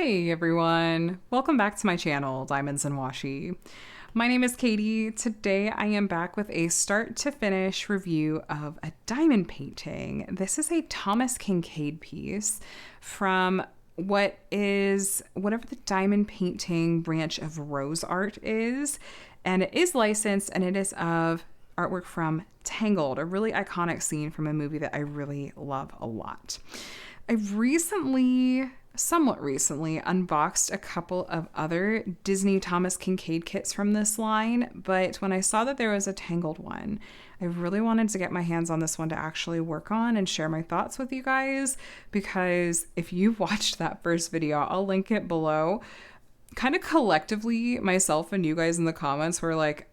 Hey everyone, welcome back to my channel, Diamonds and Washi. My name is Katie. Today I am back with a start to finish review of a diamond painting. This is a Thomas Kinkade piece from whatever the diamond painting branch of RoseArt is, and it is licensed and it is of artwork from Tangled, a really iconic scene from a movie that I really love a lot. I've somewhat recently unboxed a couple of other Disney Thomas Kinkade kits from this line, but when I saw that there was a Tangled one, I really wanted to get my hands on this one to actually work on and share my thoughts with you guys, because if you watched that first video, I'll link it below. Kind of collectively, myself and you guys in the comments were like,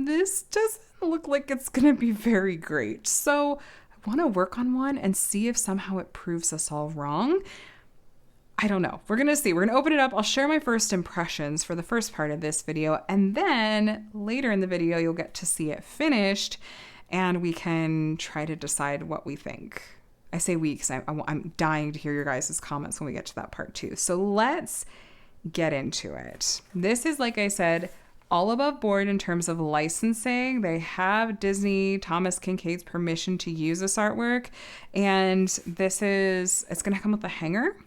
this doesn't look like it's gonna be very great. So want to work on one and see if somehow it proves us all wrong. I don't know. We're going to see. We're going to open it up. I'll share my first impressions for the first part of this video. And then later in the video, you'll get to see it finished and we can try to decide what we think. I say we because I'm dying to hear your guys' comments when we get to that part too. So let's get into it. This is, like I said, all above board in terms of licensing. They have Disney Thomas Kinkade's permission to use this artwork, and it's going to come with a hanger,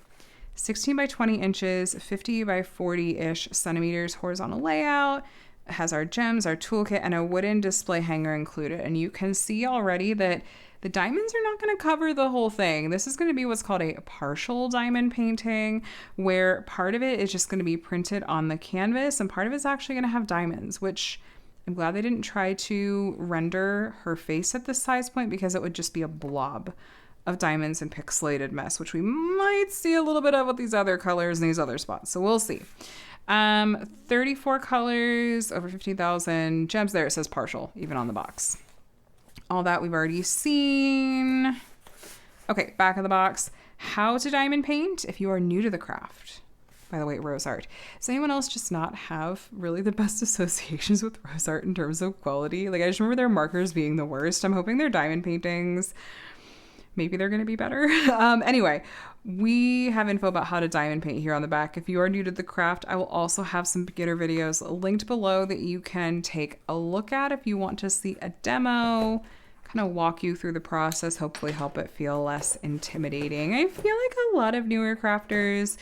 16 by 20 inches, 50 by 40-ish centimeters horizontal layout. It has our gems, our toolkit, and a wooden display hanger included. And you can see already that the diamonds are not going to cover the whole thing. This is going to be what's called a partial diamond painting, where part of it is just going to be printed on the canvas and part of it's actually going to have diamonds, which I'm glad they didn't try to render her face at this size point, because it would just be a blob of diamonds and pixelated mess, which we might see a little bit of with these other colors and these other spots. So we'll see. 34 colors, over 50,000 gems. There, it says partial, even on the box. All that we've already seen. Okay, back of the box. How to diamond paint if you are new to the craft. By the way, RoseArt. Does anyone else just not have really the best associations with RoseArt in terms of quality? Like, I just remember their markers being the worst. I'm hoping their diamond paintings, maybe they're going to be better. Anyway, we have info about how to diamond paint here on the back. If you are new to the craft, I will also have some beginner videos linked below that you can take a look at if you want to see a demo, kind of walk you through the process, hopefully help it feel less intimidating. I feel like a lot of newer crafters,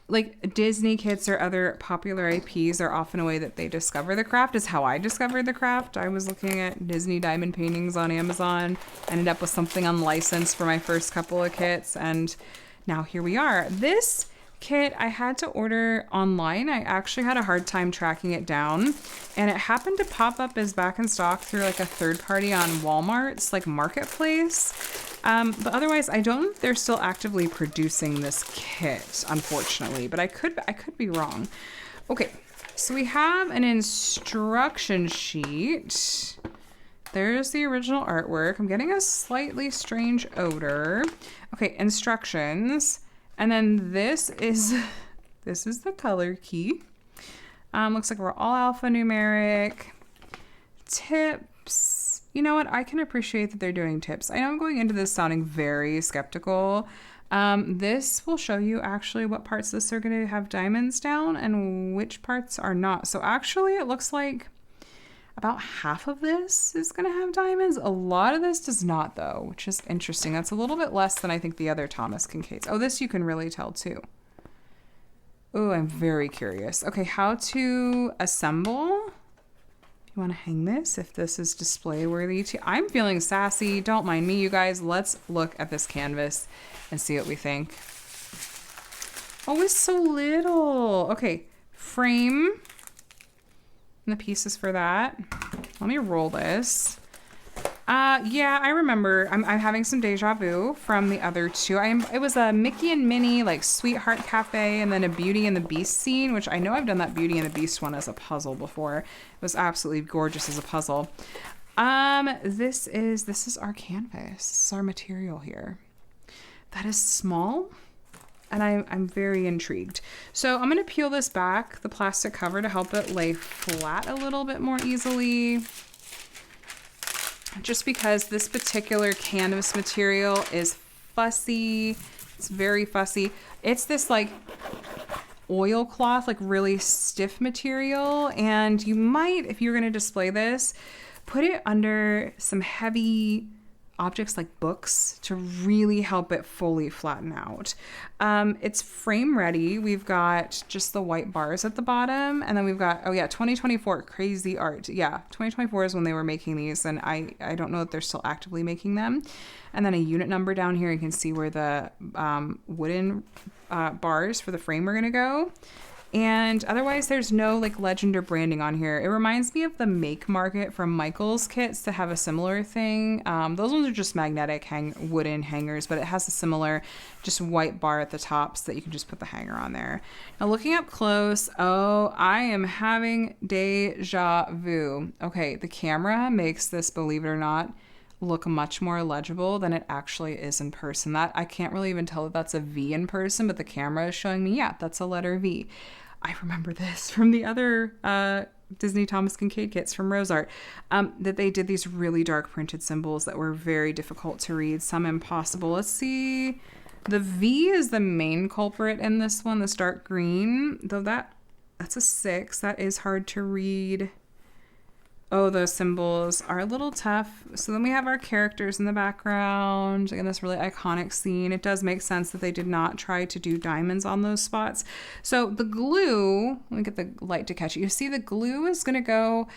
like Disney kits or other popular IPs, are often a way that they discover the craft. Is how I discovered the craft. I was looking at Disney diamond paintings on Amazon, ended up with something unlicensed for my first couple of kits, and now here we are. This kit I had to order online. I actually had a hard time tracking it down, and it happened to pop up as back in stock through like a third party on Walmart's like marketplace. But otherwise, I don't know if they're still actively producing this kit, unfortunately, but I could be wrong. Okay, so we have an instruction sheet. There's the original artwork. I'm getting a slightly strange odor. Okay, instructions. And then this is the color key. Looks like we're all alphanumeric. Tips. You know what? I can appreciate that they're doing tips. I know I'm going into this sounding very skeptical. This will show you actually what parts of this are going to have diamonds down and which parts are not. So actually it looks like about half of this is going to have diamonds. A lot of this does not, though, which is interesting. That's a little bit less than I think the other Thomas Kinkades. Oh, this you can really tell too. Oh, I'm very curious. Okay, how to assemble. You want to hang this if this is display worthy too. I'm feeling sassy. Don't mind me, you guys. Let's look at this canvas and see what we think. Oh, it's so little. Okay, frame. And the pieces for that. Let me roll this. Yeah, I remember. I'm having some deja vu from the other two. It was a Mickey and Minnie, like Sweetheart Cafe, and then a Beauty and the Beast scene, which I know I've done that Beauty and the Beast one as a puzzle before. It was absolutely gorgeous as a puzzle. This is our canvas. This is our material here. That is small. And I'm very intrigued. So I'm gonna peel this back, the plastic cover, to help it lay flat a little bit more easily. Just because this particular canvas material is fussy, It's very fussy. It's this like oilcloth, like really stiff material. And you might, if you're going to display this, put it under some heavy objects like books to really help it fully flatten out. It's frame ready. We've got just the white bars at the bottom, and then we've got, oh yeah, 2024 crazy art. Yeah, 2024 is when they were making these, and I don't know that they're still actively making them. And then a unit number down here. You can see where the wooden bars for the frame are gonna go. And otherwise, there's no like legend or branding on here. It reminds me of the Make Market from Michael's kits to have a similar thing. Those ones are just magnetic wooden hangers, but it has a similar just white bar at the top so that you can just put the hanger on there. Now looking up close, oh, I am having deja vu. Okay, the camera makes this, believe it or not, look much more legible than it actually is in person. That I can't really even tell that that's a V in person, but the camera is showing me, yeah, that's a letter V. I remember this from the other Disney Thomas Kinkade kits from RoseArt, that they did these really dark printed symbols that were very difficult to read, some impossible. Let's see. The V is the main culprit in this one, this dark green, though that's a 6. That is hard to read. Oh, those symbols are a little tough. So then we have our characters in the background in this really iconic scene. It does make sense that they did not try to do diamonds on those spots. So the glue, let me get the light to catch it. You see the glue is going to go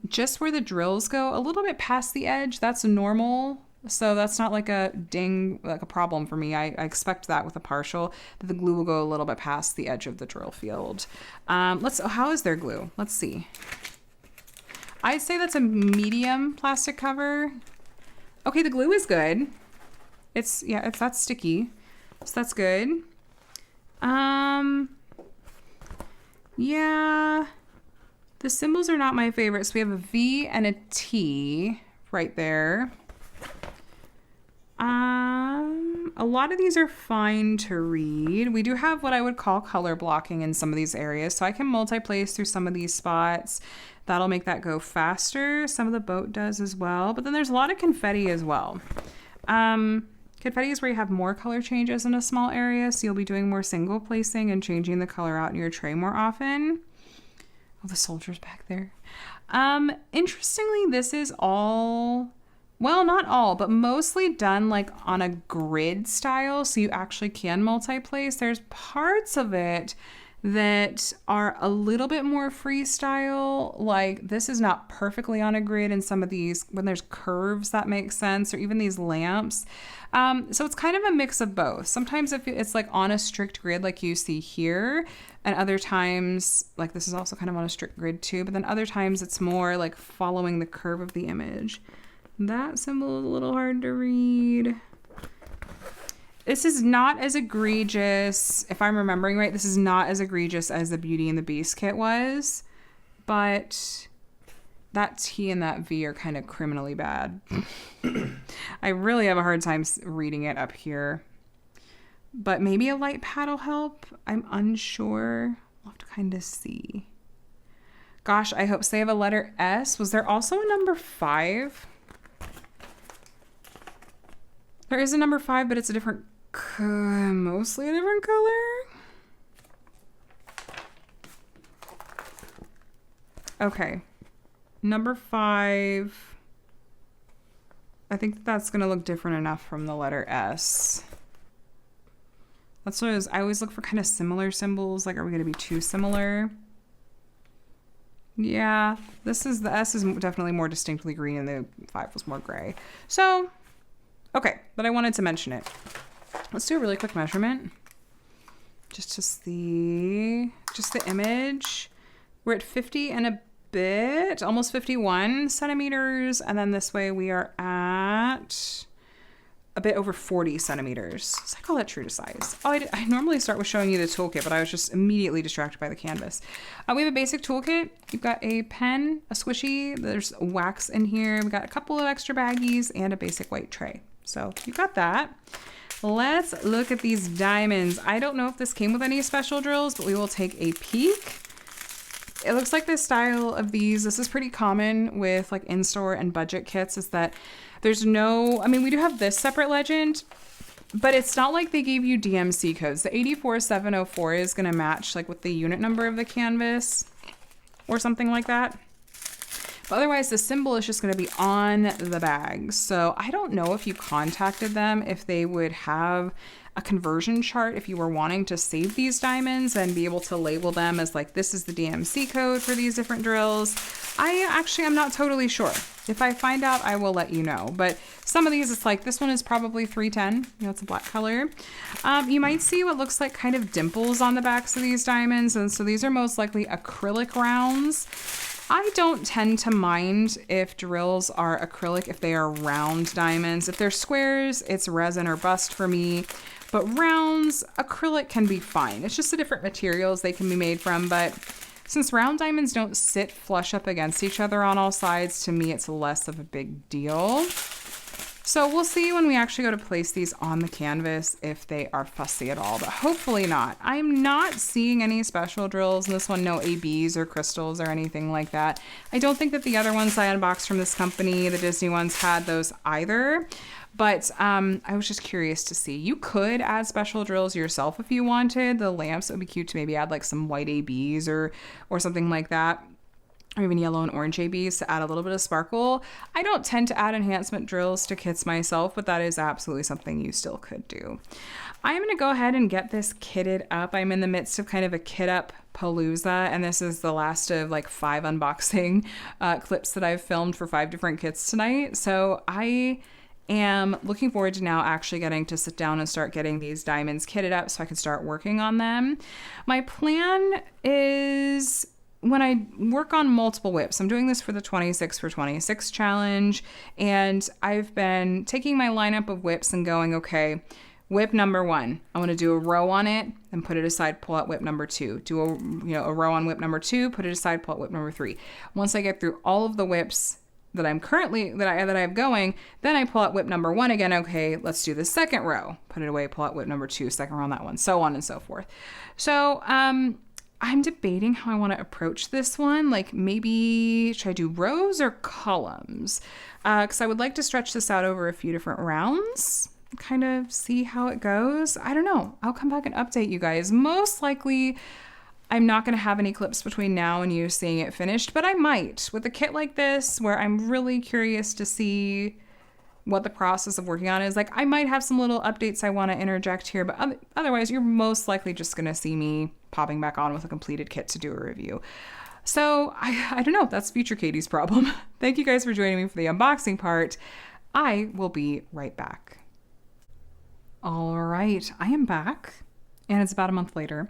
just where the drills go, a little bit past the edge. That's normal. So that's not like a ding, like a problem for me. I expect that with a partial, that the glue will go a little bit past the edge of the drill field. How is their glue? Let's see. I'd say that's a medium plastic cover. Okay, the glue is good. That's sticky. So that's good. Yeah. The symbols are not my favorite. So we have a V and a T right there. A lot of these are fine to read. We do have what I would call color blocking in some of these areas. So I can multi-place through some of these spots. That'll make that go faster. Some of the boat does as well. But then there's a lot of confetti as well. Confetti is where you have more color changes in a small area. So you'll be doing more single placing and changing the color out in your tray more often. Oh, the soldiers back there. Interestingly, this is all... Well, not all, but mostly done like on a grid style, so you actually can multi-place. There's parts of it that are a little bit more freestyle, like this is not perfectly on a grid, and some of these, when there's curves, that makes sense, or even these lamps. So it's kind of a mix of both. Sometimes if it's like on a strict grid like you see here, and other times, like this is also kind of on a strict grid too, but then other times it's more like following the curve of the image. That symbol is a little hard to read. This is not as egregious, if I'm remembering right, this is not as egregious as the Beauty and the Beast kit was, but that T and that V are kind of criminally bad. I really have a hard time reading it up here, but maybe a light pad will help. I'm unsure. We'll have to kind of see. Gosh, I hope so. They have a letter S. Was there also a number 5? There is a number 5, but it's a different, mostly a different color. Okay, number 5. I think that's gonna look different enough from the letter S. That's what I always look for, kind of similar symbols. Like, are we gonna be too similar? Yeah, the S is definitely more distinctly green, and the 5 was more gray. So. Okay, but I wanted to mention it. Let's do a really quick measurement. Just the image. We're at 50 and a bit, almost 51 centimeters. And then this way we are at a bit over 40 centimeters. So I call that true to size. Oh, I normally start with showing you the toolkit, but I was just immediately distracted by the canvas. We have a basic toolkit. You've got a pen, a squishy, there's wax in here. We've got a couple of extra baggies and a basic white tray. So you got that. Let's look at these diamonds. I don't know if this came with any special drills, but we will take a peek. It looks like the style of these, this is pretty common with like in-store and budget kits, is that there's no, I mean, we do have this separate legend, But it's not like they gave you DMC codes. The 84704 is going to match like with the unit number of the canvas or something like that. But otherwise, the symbol is just going to be on the bag. So I don't know if you contacted them, if they would have a conversion chart if you were wanting to save these diamonds and be able to label them as like, this is the DMC code for these different drills. I'm not totally sure. If I find out, I will let you know. But some of these, it's like, this one is probably 310. You know, it's a black color. You might see what looks like kind of dimples on the backs of these diamonds. And so these are most likely acrylic rounds. I don't tend to mind if drills are acrylic if they are round diamonds. If they're squares, it's resin or bust for me. But rounds, acrylic can be fine. It's just the different materials they can be made from. But since round diamonds don't sit flush up against each other on all sides, to me it's less of a big deal. So we'll see when we actually go to place these on the canvas if they are fussy at all, but hopefully not. I'm not seeing any special drills in this one, no ABs or crystals or anything like that. I don't think that the other ones I unboxed from this company, the Disney ones, had those either. But I was just curious to see. You could add special drills yourself if you wanted. The lamps, it would be cute to maybe add like some white ABs or something like that. Or even yellow and orange ABs to add a little bit of sparkle. I don't tend to add enhancement drills to kits myself, but that is absolutely something you still could do. I'm going to go ahead and get this kitted up. I'm in the midst of kind of a kit up palooza, and this is the last of like 5 unboxing clips that I've filmed for 5 different kits tonight. So I am looking forward to now actually getting to sit down and start getting these diamonds kitted up so I can start working on them. My plan is, when I work on multiple whips, I'm doing this for the 26 for 26 challenge, and I've been taking my lineup of whips and going, okay, whip number 1, I want to do a row on it and put it aside, pull out whip number 2, do a row on whip number 2, put it aside, pull out whip number 3. Once I get through all of the whips that I'm currently, that I have going, then I pull out whip number 1 again. Okay, let's do the second row, put it away, pull out whip number 2, second row on that one, so on and so forth. So, I'm debating how I want to approach this one. Like, maybe should I do rows or columns? Because I would like to stretch this out over a few different rounds, kind of see how it goes. I don't know. I'll come back and update you guys. Most likely, I'm not going to have any clips between now and you seeing it finished, but I might. With a kit like this, where I'm really curious to see what the process of working on is, like, I might have some little updates I want to interject here, but otherwise, you're most likely just going to see me popping back on with a completed kit to do a review. So I don't know. That's future Katie's problem. Thank you guys for joining me for the unboxing part. I will be right back. All right, I am back, and it's about a month later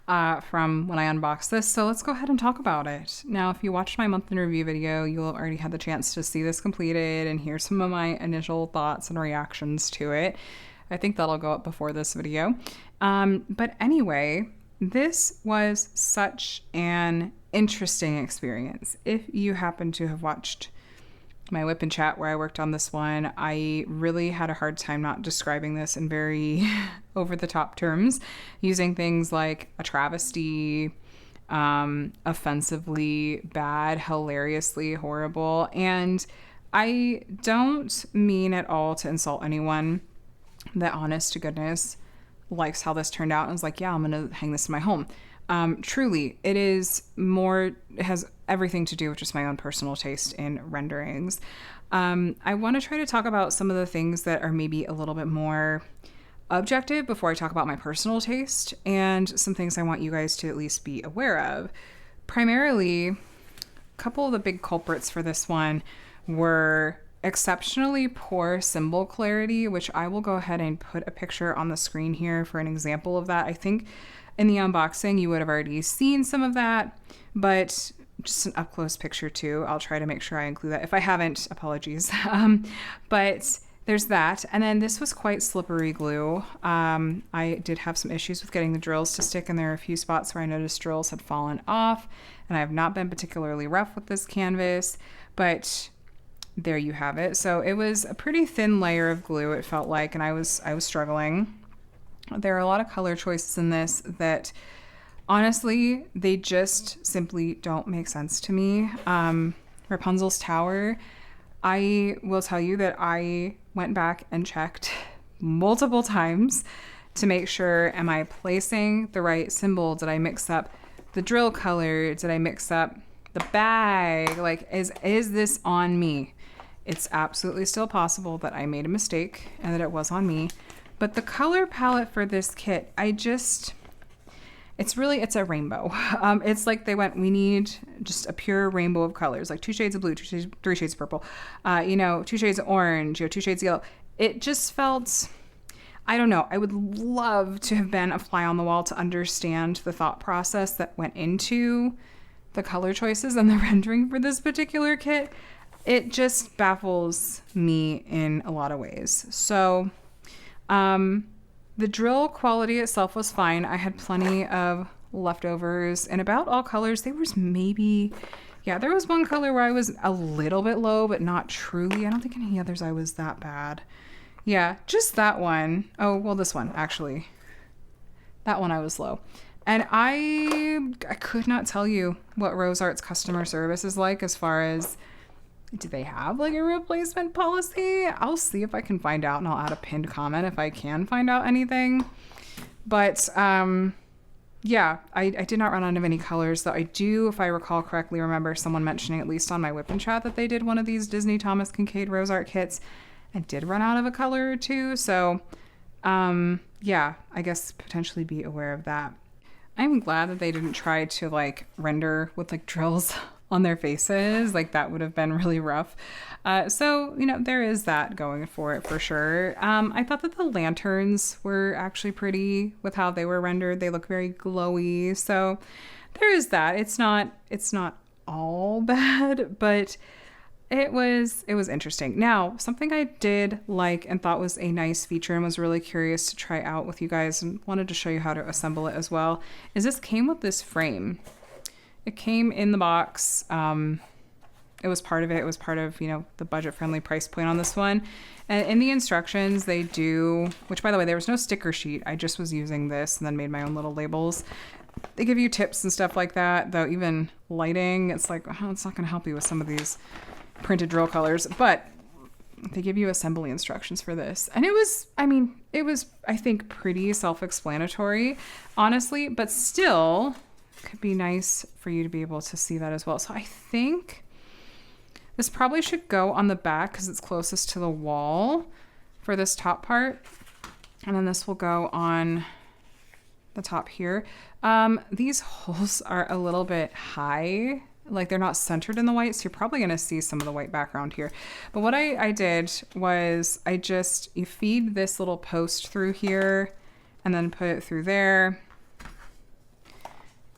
from when I unboxed this. So let's go ahead and talk about it. Now, if you watched my month in review video, you'll have already had the chance to see this completed and hear some of my initial thoughts and reactions to it. I think that'll go up before this video. But anyway, this was such an interesting experience. If you happen to have watched my whip and chat where I worked on this one, I really had a hard time not describing this in very over-the-top terms, using things like a travesty, offensively bad, hilariously horrible. And I don't mean at all to insult anyone that, honest to goodness, likes how this turned out and is like, yeah, I'm going to hang this in my home. Truly, it has everything to do with just my own personal taste in renderings. I want to try to talk about some of the things that are maybe a little bit more objective before I talk about my personal taste, and some things I want you guys to at least be aware of. Primarily, a couple of the big culprits for this one were exceptionally poor symbol clarity, which I will go ahead and put a picture on the screen here for an example of that. I think in the unboxing you would have already seen some of that, but just an up-close picture too. I'll try to make sure I include that. If I haven't, apologies. But there's that. And then this was quite slippery glue. I did have some issues with getting the drills to stick, and there are a few spots where I noticed drills had fallen off, and I have not been particularly rough with this canvas, but there you have it. So it was a pretty thin layer of glue, it felt like, and I was struggling. There are a lot of color choices in this that honestly, they just simply don't make sense to me. Rapunzel's Tower, I will tell you that I went back and checked multiple times to make sure, am I placing the right symbol? Did I mix up the drill color? Did I mix up the bag? Like, is this on me? It's absolutely still possible that I made a mistake and that it was on me. But the color palette for this kit, it's a rainbow. It's like they went, we need just a pure rainbow of colors, like 2 shades of blue, 3 shades of purple, 2 shades of orange, 2 shades of yellow. It just felt, I don't know. I would love to have been a fly on the wall to understand the thought process that went into the color choices and the rendering for this particular kit. It just baffles me in a lot of ways. So, the drill quality itself was fine. I had plenty of leftovers in about all colors. There was there was one color where I was a little bit low, but not truly. I don't think any others I was that bad. Yeah, just that one. Oh, well, this one, actually. That one I was low. And I could not tell you what RoseArt's customer service is like as far as, do they have like a replacement policy? I'll see if I can find out, and I'll add a pinned comment if I can find out anything. But yeah, I did not run out of any colors, though I do, if I recall correctly, remember someone mentioning, at least on my whip and chat, that they did one of these Disney Thomas Kinkade RoseArt kits and did run out of a color or two. So yeah, I guess potentially be aware of that. I'm glad that they didn't try to like render with like drills on their faces. Like that would have been really rough. So, there is that going for it for sure. I thought that the lanterns were actually pretty with how they were rendered. They look very glowy. So there is that. It's not all bad, but it was interesting. Now, something I did like and thought was a nice feature and was really curious to try out with you guys and wanted to show you how to assemble it as well, is this came with this frame. It came in the box. It was part of it. It was part of, the budget-friendly price point on this one. And in the instructions, they do, which by the way, there was no sticker sheet. I just was using this and then made my own little labels. They give you tips and stuff like that, though even lighting, it's like, oh, it's not going to help you with some of these printed drill colors, but they give you assembly instructions for this. And it was, I think, pretty self-explanatory, honestly, but still could be nice for you to be able to see that as well. So I think this probably should go on the back because it's closest to the wall for this top part. And then this will go on the top here. These holes are a little bit high, like they're not centered in the white, so you're probably going to see some of the white background here. But what I did was you feed this little post through here and then put it through there.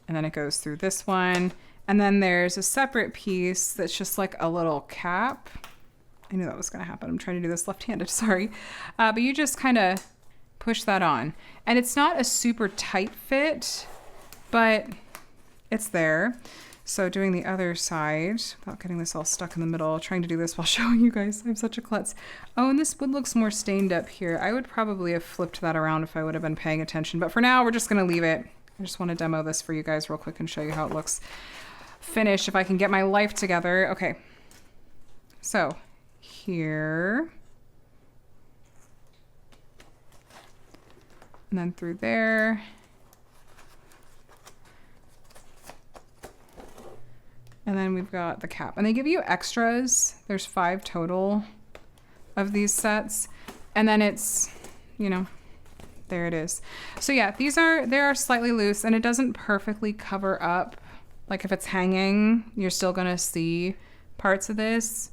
And then it goes through this one. And then there's a separate piece that's just like a little cap. I knew that was going to happen. I'm trying to do this left-handed, sorry. But you just kind of push that on. And it's not a super tight fit, but it's there. So doing the other side, without getting this all stuck in the middle, trying to do this while showing you guys, I'm such a klutz. Oh, and this wood looks more stained up here. I would probably have flipped that around if I would have been paying attention. But for now, we're just going to leave it. I just want to demo this for you guys real quick and show you how it looks finished if I can get my life together. Okay, so here, and then through there, and then we've got the cap. And they give you extras. There's 5 total of these sets, and then it's, there it is. So yeah, they are slightly loose, and it doesn't perfectly cover up. Like if it's hanging, you're still gonna see parts of this.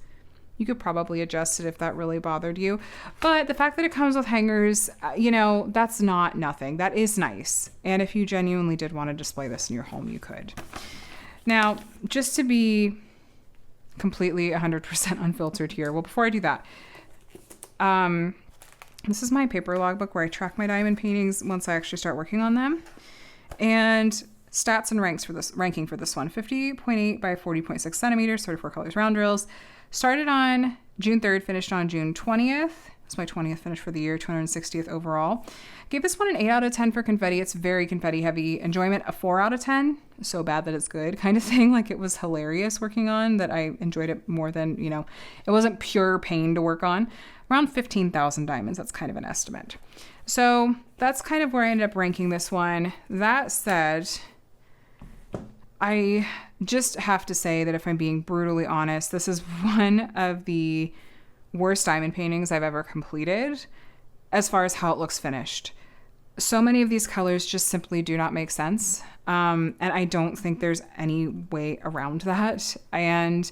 You could probably adjust it if that really bothered you. But the fact that it comes with hangers, that's not nothing. That is nice. And if you genuinely did want to display this in your home, you could. Now, just to be completely 100% unfiltered here, well, before I do that, this is my paper logbook where I track my diamond paintings once I actually start working on them. And stats and ranking for this one: 50.8 by 40.6 centimeters, 34 colors round drills. Started on June 3rd, finished on June 20th. It's my 20th finish for the year, 260th overall. Gave this one an 8 out of 10 for confetti. It's very confetti heavy. Enjoyment, a 4 out of 10. So bad that it's good kind of thing. Like, it was hilarious working on, that I enjoyed it more than, you know, it wasn't pure pain to work on. Around 15,000 diamonds. That's kind of an estimate. So that's kind of where I ended up ranking this one. That said, I just have to say that if I'm being brutally honest, this is one of the worst diamond paintings I've ever completed as far as how it looks finished. So many of these colors just simply do not make sense. And I don't think there's any way around that. And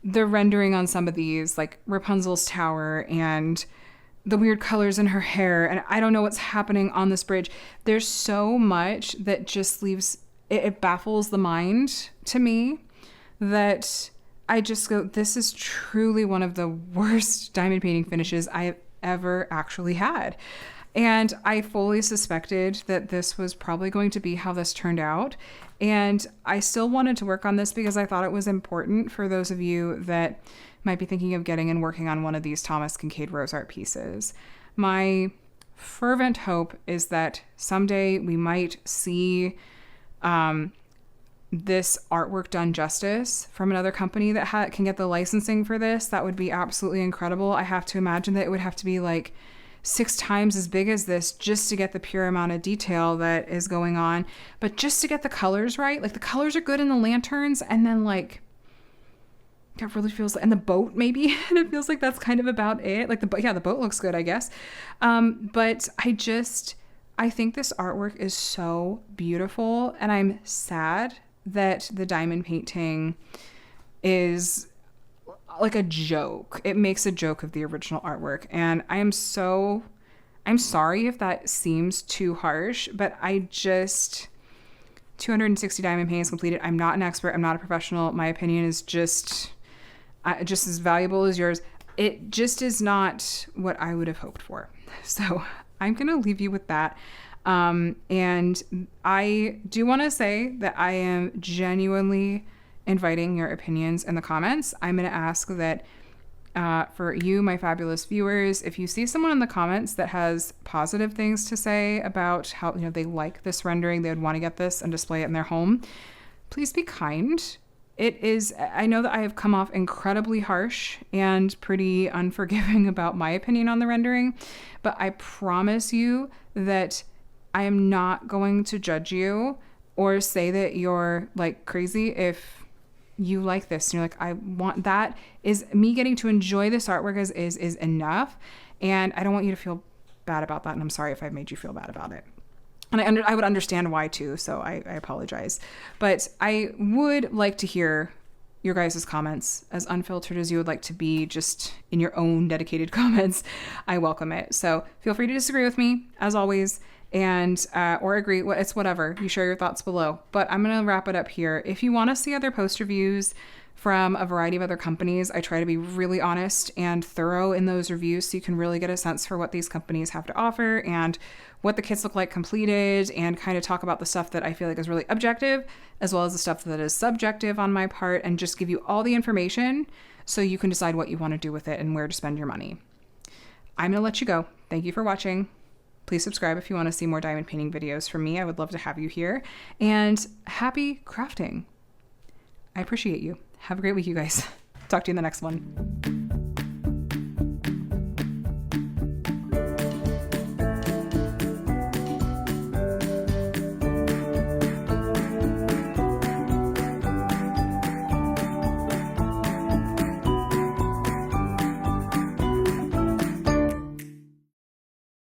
the rendering on some of these, like Rapunzel's tower and the weird colors in her hair, and I don't know what's happening on this bridge. There's so much that just leaves, it baffles the mind to me, that I just go, this is truly one of the worst diamond painting finishes I have ever actually had. And I fully suspected that this was probably going to be how this turned out. And I still wanted to work on this because I thought it was important for those of you that might be thinking of getting and working on one of these Thomas Kinkade RoseArt pieces. My fervent hope is that someday we might see this artwork done justice from another company that can get the licensing for this. That would be absolutely incredible. I have to imagine that it would have to be like 6 times as big as this just to get the pure amount of detail that is going on. But just to get the colors right, like the colors are good in the lanterns, and then like, it really feels like, and the boat maybe, and it feels like that's kind of about it. Like the boat looks good, I guess. But I think this artwork is so beautiful, and I'm sad that the diamond painting is like a joke. It makes a joke of the original artwork, and I'm sorry if that seems too harsh, but 260 diamond paintings completed. I'm not an expert. I'm not a professional. My opinion is just as valuable as yours. It just is not what I would have hoped for. So I'm going to leave you with that. And I do want to say that I am genuinely inviting your opinions in the comments. I'm going to ask that for you, my fabulous viewers, if you see someone in the comments that has positive things to say about how, they like this rendering, they would want to get this and display it in their home, please be kind. I know that I have come off incredibly harsh and pretty unforgiving about my opinion on the rendering, but I promise you that I am not going to judge you or say that you're like crazy if you like this and you're like, I want that. Is me getting to enjoy this artwork is enough, and I don't want you to feel bad about that, and I'm sorry if I've made you feel bad about it. And I would understand why too, so I apologize. But I would like to hear your guys' comments, as unfiltered as you would like to be, just in your own dedicated comments. I welcome it. So feel free to disagree with me, as always, and or agree. It's whatever. You share your thoughts below. But I'm going to wrap it up here. If you want to see other post reviews from a variety of other companies, I try to be really honest and thorough in those reviews so you can really get a sense for what these companies have to offer and what the kits look like completed, and kind of talk about the stuff that I feel like is really objective, as well as the stuff that is subjective on my part, and just give you all the information so you can decide what you want to do with it and where to spend your money. I'm going to let you go. Thank you for watching. Please subscribe if you want to see more diamond painting videos from me. I would love to have you here. And happy crafting. I appreciate you. Have a great week, you guys. Talk to you in the next one.